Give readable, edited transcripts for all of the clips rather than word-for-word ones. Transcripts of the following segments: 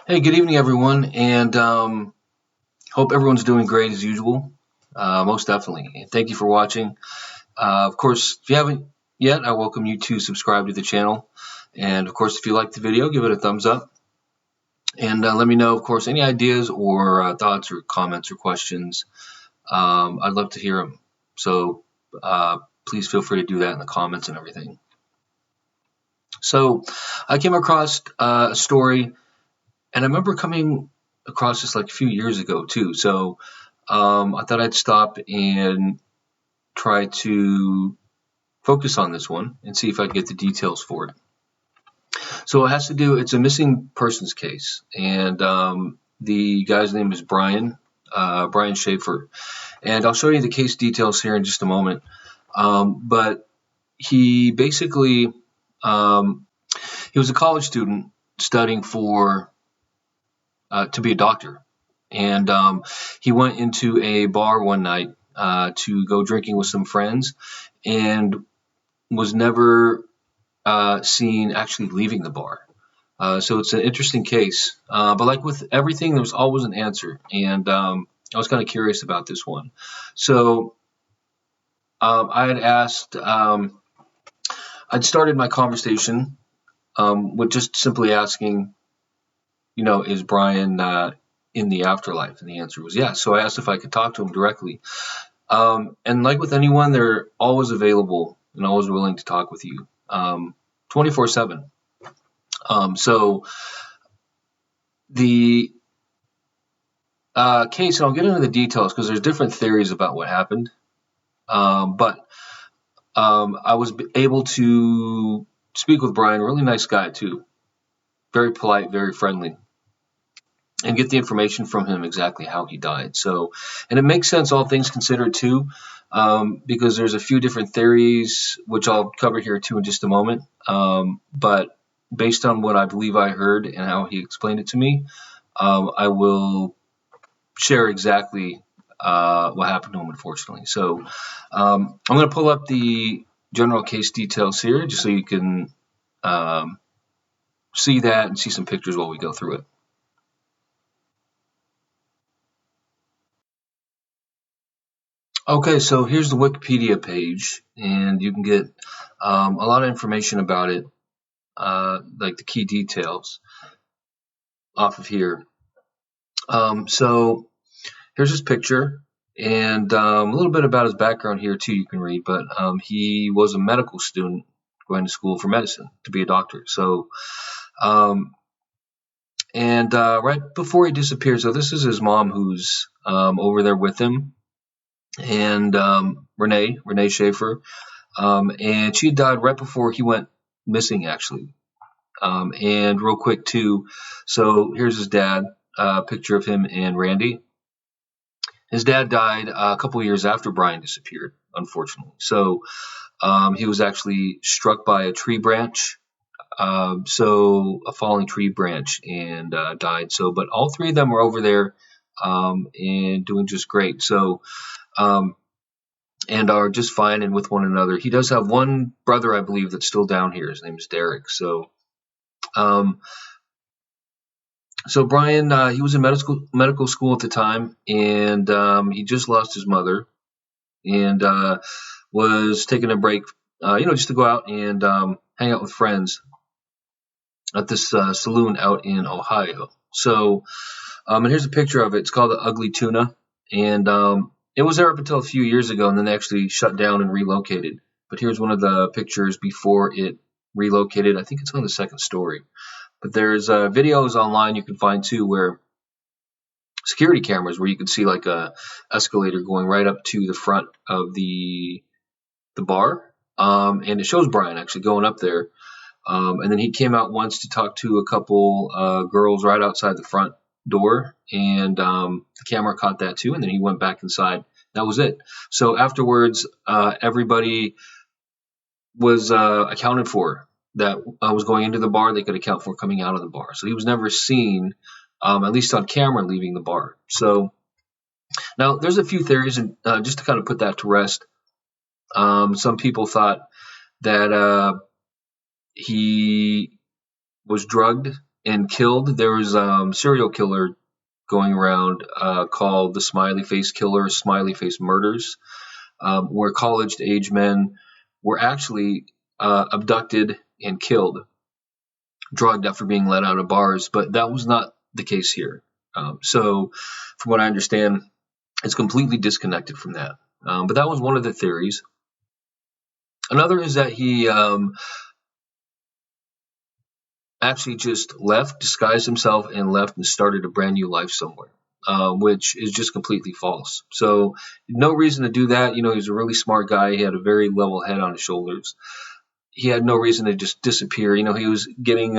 Hey, good evening, everyone, and hope everyone's doing great as usual. Most definitely. And thank you for watching. Of course, if you haven't yet, I welcome you to subscribe to the channel. And of course, if you like the video, give it a thumbs up. And let me know, of course, any ideas or thoughts or comments or questions. I'd love to hear them. So please feel free to do that in the comments and everything. So I came across a story, and I remember coming across this like a few years ago too. So I thought I'd stop and try to focus on this one and see if I could get the details for it. So it has to do, it's a missing persons case, and the guy's name is Brian Shaffer. And I'll show you the case details here in just a moment. But he basically, he was a college student studying to be a doctor. And he went into a bar one night to go drinking with some friends, and was never seen actually leaving the bar. So it's an interesting case. But like with everything, there was always an answer. And I was kind of curious about this one. So I had asked, I'd started my conversation with just simply asking, is Brian in the afterlife? And the answer was yes. So I asked if I could talk to him directly. And like with anyone, they're always available and always willing to talk with you 24/7. So the case, and I'll get into the details because there's different theories about what happened. But I was able to speak with Brian, really nice guy too, very polite, very friendly, and get the information from him exactly how he died. So, and it makes sense, all things considered too, because there's a few different theories, which I'll cover here too in just a moment. But based on what I believe I heard and how he explained it to me, I will share exactly what happened to him, unfortunately. So I'm going to pull up the general case details here just so you can see that and see some pictures while we go through it. Okay, so here's the Wikipedia page, and you can get a lot of information about it, like the key details off of here. So here's his picture, and a little bit about his background here too you can read, but he was a medical student going to school for medicine to be a doctor. So, right before he disappeared, so this is his mom who's over there with him, and Renee Shaffer, and she died right before he went missing, actually. And real quick too, so here's his dad, picture of him and Randy. His dad died a couple of years after Brian disappeared, unfortunately. So he was actually struck by a tree branch, so a falling tree branch, and died. So, but all three of them were over there and doing just great. So, and are just fine and with one another. He does have one brother, I believe, that's still down here. His name is Derek. So, Brian, he was in medical school at the time, and he just lost his mother, and was taking a break, just to go out and hang out with friends at this saloon out in Ohio. So, and here's a picture of it. It's called the Ugly Tuna, and it was there up until a few years ago, and then they actually shut down and relocated. But here's one of the pictures before it relocated. I think it's on the second story. But there's videos online you can find too, where security cameras, where you can see like a escalator going right up to the front of the bar, and it shows Brian actually going up there. And then he came out once to talk to a couple girls right outside the front door, and the camera caught that too. And then he went back inside. That was it. So afterwards, everybody was accounted for that was going into the bar. They could account for coming out of the bar. So he was never seen, at least on camera, leaving the bar. So now there's a few theories, and just to kind of put that to rest, some people thought that he was drugged and killed. There was a serial killer going around called the Smiley Face Killer, Smiley Face Murders, where college-age men were actually abducted and killed, drugged after being let out of bars. But that was not the case here. So, from what I understand, it's completely disconnected from that. But that was one of the theories. Another is that he actually just left, disguised himself, and left and started a brand new life somewhere, which is just completely false. So no reason to do that. You know, he was a really smart guy. He had a very level head on his shoulders. He had no reason to just disappear. You know, he was getting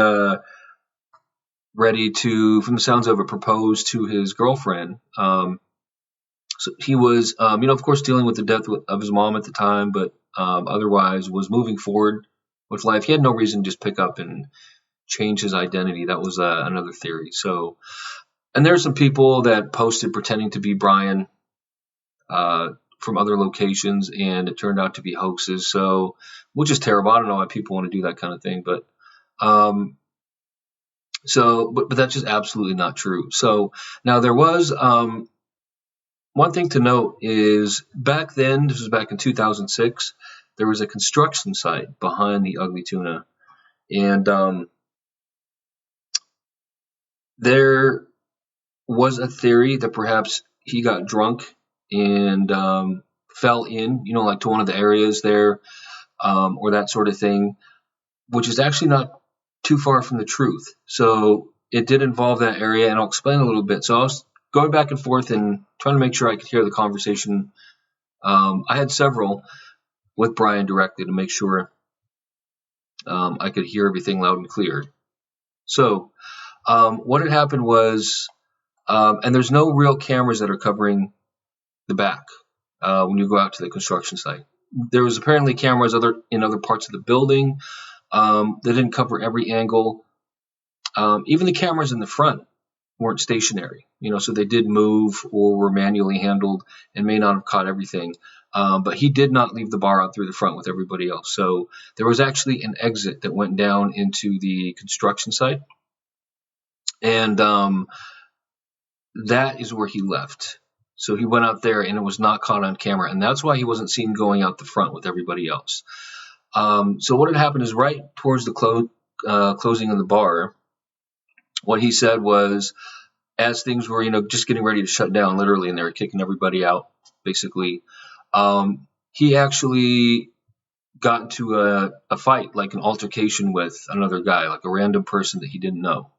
ready to, from the sounds of it, propose to his girlfriend. So he was, you know, of course, dealing with the death of his mom at the time, but otherwise was moving forward with life. He had no reason to just pick up and change his identity. That was another theory. So, and there's some people that posted pretending to be Brian from other locations, and it turned out to be hoaxes. So, which is terrible. I don't know why people want to do that kind of thing, but but that's just absolutely not true. So now there was one thing to note is back then, this was back in 2006, there was a construction site behind the Ugly Tuna, and there was a theory that perhaps he got drunk and fell in, you know, like to one of the areas there, or that sort of thing, which is actually not too far from the truth. So it did involve that area, and I'll explain a little bit. So I was going back and forth and trying to make sure I could hear the conversation. I had several with Brian directly to make sure I could hear everything loud and clear. So what had happened was, and there's no real cameras that are covering the back when you go out to the construction site. There was apparently cameras in other parts of the building. They didn't cover every angle. Even the cameras in the front weren't stationary, you know, so they did move or were manually handled and may not have caught everything. But he did not leave the bar out through the front with everybody else. So there was actually an exit that went down into the construction site. And that is where he left. So he went out there and it was not caught on camera. And that's why he wasn't seen going out the front with everybody else. So what had happened is right towards the closing of the bar, what he said was, as things were, you know, just getting ready to shut down literally, and they were kicking everybody out, basically, he actually got into a fight, like an altercation with another guy, like a random person that he didn't know.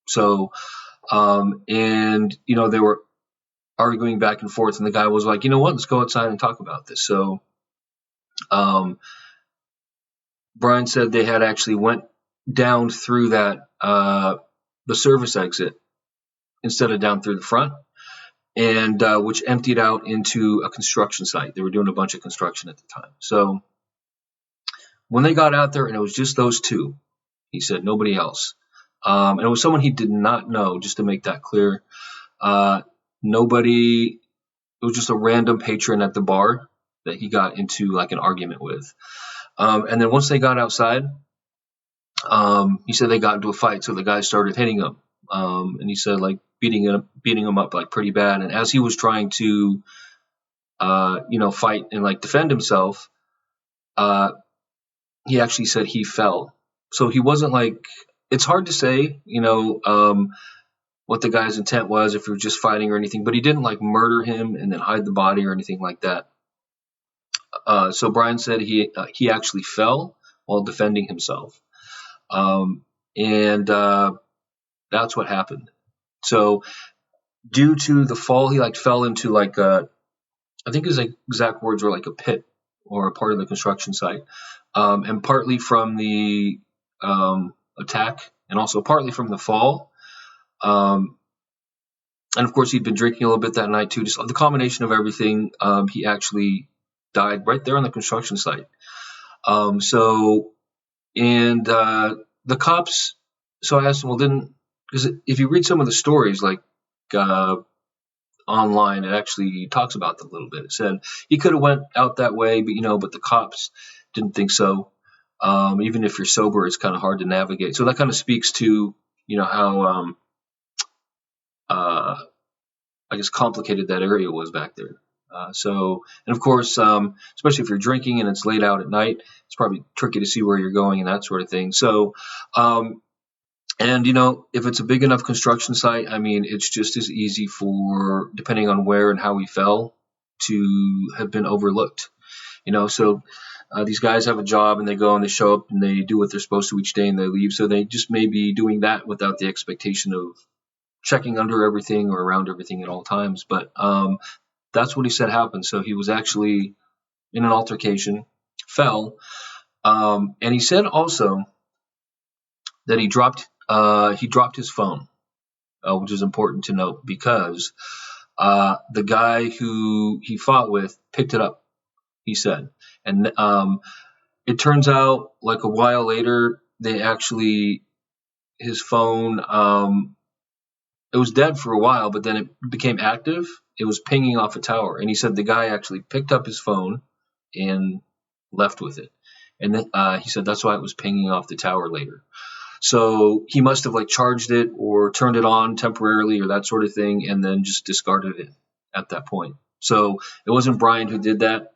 So, and, you know, they were arguing back and forth, and the guy was like, you know what, let's go outside and talk about this. So, Brian said they had actually went down through that, the service exit instead of down through the front, and which emptied out into a construction site. They were doing a bunch of construction at the time. So when they got out there, and it was just those two, he said, nobody else. And it was someone he did not know, just to make that clear. Nobody, it was just a random patron at the bar that he got into like an argument with. And then once they got outside, he said they got into a fight. So the guy started hitting him. And he said like beating him up like pretty bad. And as he was trying to, you know, fight and like defend himself, he actually said he fell. So he wasn't like, it's hard to say, you know, what the guy's intent was, if he was just fighting or anything, but he didn't like murder him and then hide the body or anything like that. So Brian said he actually fell while defending himself. And that's what happened. So due to the fall, he like fell into like I think his exact words were like a pit or a part of the construction site, and partly from the attack and also partly from the fall. And of course he'd been drinking a little bit that night too. Just the combination of everything, he actually died right there on the construction site. So the cops, so I asked him, well, because if you read some of the stories, like online, it actually talks about that a little bit. It said he could have went out that way, but the cops didn't think so. Even if you're sober, it's kind of hard to navigate. So that kind of speaks to, how uh, I guess complicated that area was back there. And of course, especially if you're drinking and it's late out at night, it's probably tricky to see where you're going and that sort of thing. So, and if it's a big enough construction site, I mean, it's just as easy for, depending on where and how we fell, to have been overlooked. So these guys have a job and they go and they show up and they do what they're supposed to each day and they leave. So they just may be doing that without the expectation of checking under everything or around everything at all times. But that's what he said happened. So he was actually in an altercation, fell, and he said also that he dropped his phone, which is important to note because the guy who he fought with picked it up, he said. And it turns out, like a while later, his phone, it was dead for a while, but then it became active. It was pinging off a tower. And he said the guy actually picked up his phone and left with it. And then he said that's why it was pinging off the tower later. So he must have charged it or turned it on temporarily or that sort of thing, and then just discarded it at that point. So it wasn't Brian who did that.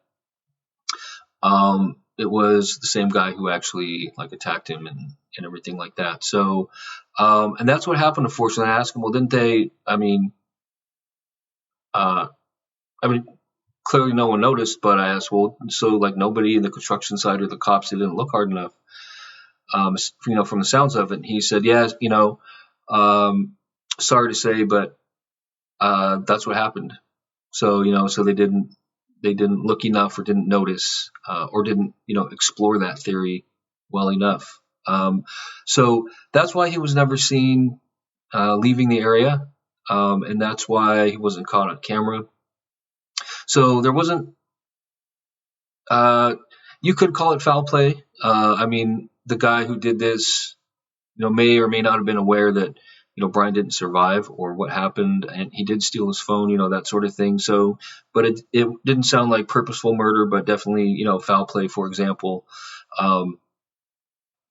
It was the same guy who actually attacked him and everything like that. So, and that's what happened. Unfortunately, I asked him, well, didn't they? I mean, clearly no one noticed. But I asked, well, so nobody in the construction site or the cops, they didn't look hard enough. From the sounds of it. And he said, yeah, sorry to say, but that's what happened. So, so they didn't look enough or didn't notice or didn't, explore that theory well enough. So that's why he was never seen leaving the area. And that's why he wasn't caught on camera. So there wasn't, you could call it foul play. The guy who did this, may or may not have been aware that, Brian didn't survive or what happened, and he did steal his phone, that sort of thing. So, but it didn't sound like purposeful murder, but definitely, foul play, for example. You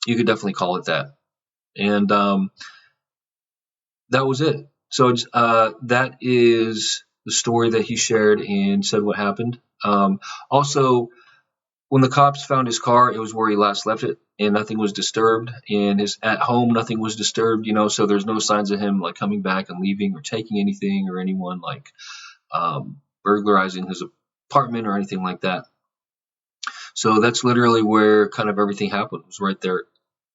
could definitely call it that. And that was it. So that is the story that he shared and said what happened. Also, when the cops found his car, it was where he last left it, and nothing was disturbed. And at home, nothing was disturbed, so there's no signs of him coming back and leaving or taking anything or anyone burglarizing his apartment or anything like that. So that's literally where kind of everything happened. It was right there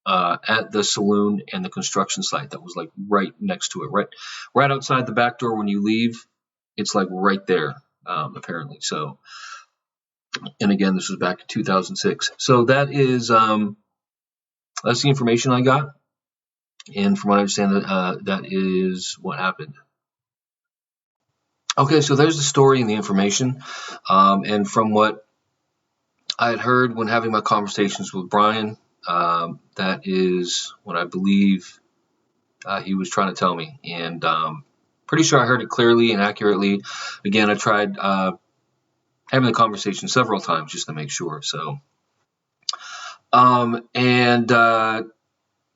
at the saloon and the construction site that was right next to it, right outside the back door when you leave. It's right there, apparently. So. And again, this was back in 2006. So that is that's the information I got, and from what I understand, that is what happened. Okay, so there's the story and the information, and from what I had heard when having my conversations with Brian, that is what I believe he was trying to tell me, and pretty sure I heard it clearly and accurately. Again, I tried having the conversation several times just to make sure. So,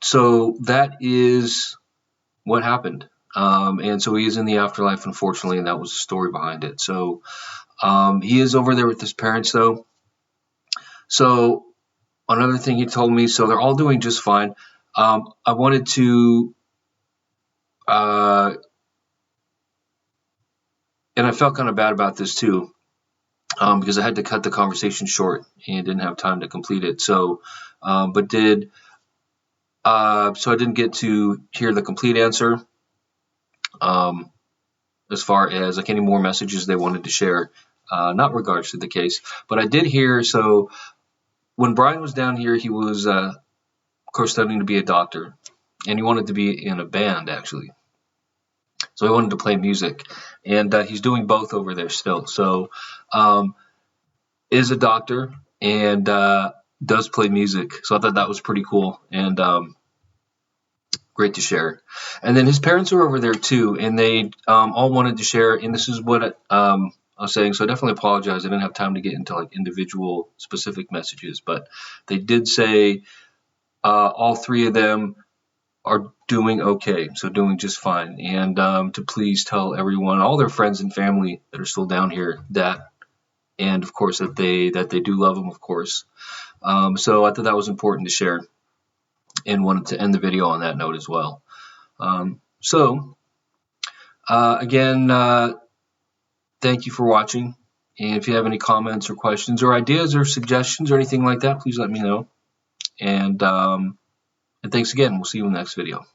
so that is what happened. And so he is in the afterlife, unfortunately, and that was the story behind it. So, he is over there with his parents, though. So, another thing he told me, so they're all doing just fine. I wanted to, and I felt kind of bad about this too. Because I had to cut the conversation short and didn't have time to complete it. So, so I didn't get to hear the complete answer. As far as any more messages they wanted to share, not regards to the case, but I did hear. So when Brian was down here, he was, of course, studying to be a doctor, and he wanted to be in a band actually. So he wanted to play music, and he's doing both over there still. So, is a doctor and does play music. So I thought that was pretty cool and great to share. And then his parents are over there too, and they all wanted to share. And this is what I was saying. So I definitely apologize. I didn't have time to get into individual specific messages, but they did say all three of them are doing okay, so doing just fine, and to please tell everyone, all their friends and family that are still down here, that, and of course that they do love them, of course. So I thought that was important to share, and wanted to end the video on that note as well. So again, thank you for watching. And if you have any comments or questions or ideas or suggestions or anything like that, please let me know. And thanks again. We'll see you in the next video.